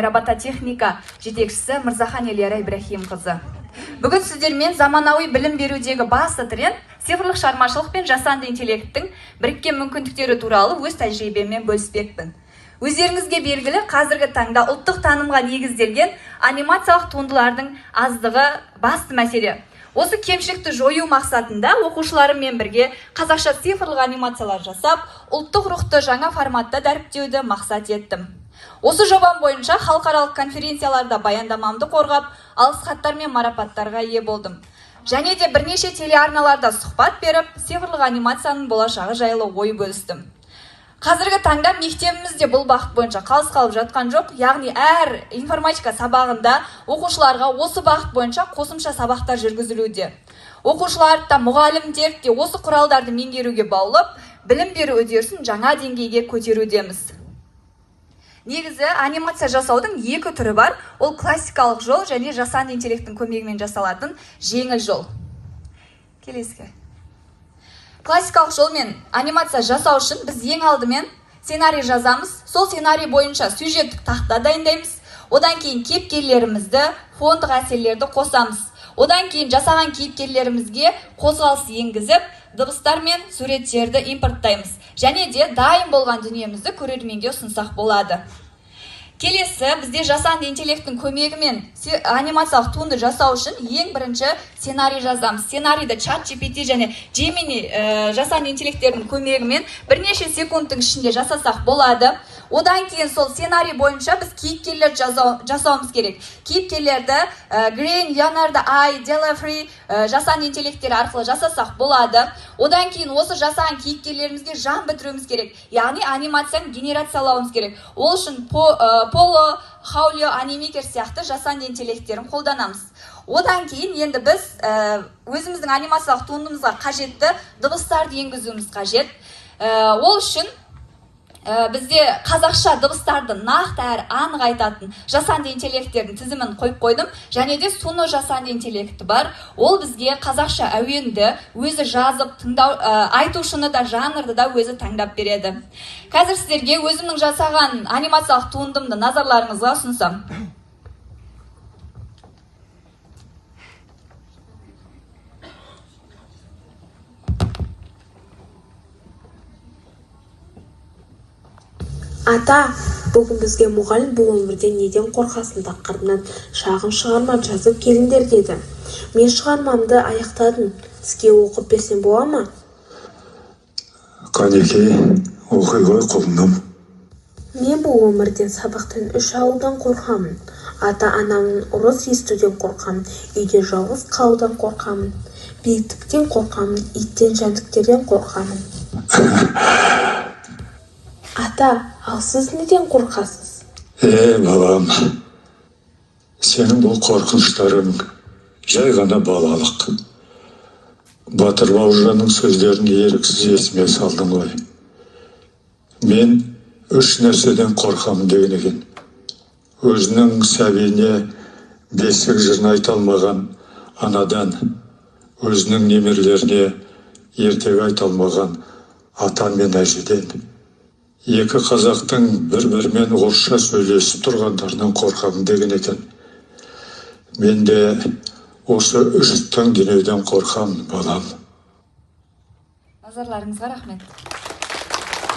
Робототехника жетекшісі Мырзахан Элияра Ибрахим қызы. Бүгін сіздермен заманауи білім берудегі басты тренд цифрлық шығармашылық пен жасанды интеллекттің біріккен мүмкіндіктері туралы өз тәжірибеммен бөліспекпін. Өздеріңізге белгілі, қазіргі таңда ұлттық танымға негізделген анимациялық туындылардың аздығы басты мәселе. Осы кемшілікті жою мақсатында оқушыларыммен бірге қазақша цифрлық анимациялар жасап, ұлттық рухты жаңа форматта дәріптеуді мақсат еттім. Осы жобам бойынша халықаралық конференцияларда баяндамамды қорғап, алғыс хаттар мен марапаттарға ие болдым. Және де бірнеше телеарналарда сұхбат беріп, цифрлық анимацияның болашағы жайлы ой бөлістім. Қазіргі таңда мектебімізде бұл бағыт бойынша қалыс қалып жатқан жоқ, яғни әр информатика сабағында оқушыларға осы бағыт бойынша қосымша сабақтар жүргізілуде. Оқушыларды да мұғалімдер де осы құралдарды меңгеруге баулып, білім беру үдерісін жаңа деңгейге көтерудеміз. Негізі анимация жасаудың екі түрі бар. Ол классикалық жол және жасанды интеллекттің көмегімен жасалатын жеңіл жол. Келесіге. Классикалық жолмен анимация жасау үшін біз ең алдымен сценарий жазамыз. Сол сценарий бойынша сюжеттік тақта дайындаймыз. Одан кейін кейіпкерлерімізді, фондық әсерлерді қосамыз. Одан кейін жасаған кейіпкерлерімізге қозғалыс енгізіп, дыбыстар мен суреттерді импорттаймыз. Және де дайын болған дүниемізді көрерменге ұсынсақ болады. Келесі, бізде жасанды интеллекттің көмегімен анимациялық туынды жасау үшін ең бірінші сценарий жазамыз. Сценарийді ChatGPT және Gemini жасанды интеллекттердің көмегімен бірнеше секундтың ішінде жасасақ болады. Одан кейін сол сценарий бойынша біз кейіпкерлер жасауымыз керек. Кейіпкерлерді Грейн, Леонардо Ай, Делафри жасанды интеллекттері арқылы жасасақ болады. Одан кейін осы жасаған кейіпкерлерімізге жан бітіруіміз керек. Яғни анимацияны генерациялауымыз керек. Ол үшін Поло, Хаулио, Анимейкер сияқты жасанды интеллекттерін қолданамыз. Одан кейін енді біз өзіміздің анимациялық туындымызға қажетті дыбыстарды енгізуіміз қажет. Ол үшін бізде қазақша дыбыстарды нақты әрі анық айтатын жасанды интеллекттердің тізімін қойып қойдым. Және де Суно жасанды интеллекті бар. Ол бізге қазақша әуенді өзі жазып, айтушыны да, жанрды да өзі таңдап береді. Қазір сіздерге өзімнің жасаған анимациялық туындымды назарларыңызға ұсынсам. Ата, бүгін бізге мұғалім бұл өмірден неден қорқасын тақырыбынан шағын шығарма жазып келіңдер деді. Мен шығармамды аяқтадым. Сізге оқып берсем бола ма? Қанекей, оқи ғой құлыным. Мен бұл өмірден сабақтан 3 ауылдан қорқамын. Ата-анамның ұрыс естуден қорқамын. Үйде жалғыз қалудан қорқамын. Биіктіктен қорқамын. Иттен, жәндіктерден қорқамын. Ата, ал сіз неден қорқасыз? Балам, сенің бұл қорқыныштарың жай ғана балалық. Батыр Бауыржанның сөздерін еріксіз есіме салдым ғой. Мен 3 нәрседен қорқамын деген екен. Өзінің сәбиіне бесік жырын айта алмаған анадан, өзінің немерелеріне ертегі айта алмаған ата мен әжеден, екі қазақтың бір-бірімен орысша сөйлесіп тұрғандарынан қорқамын деген екен. Мен де осы 3 тың дүниеден қорқамын, балам. Назарларыңызға рахмет.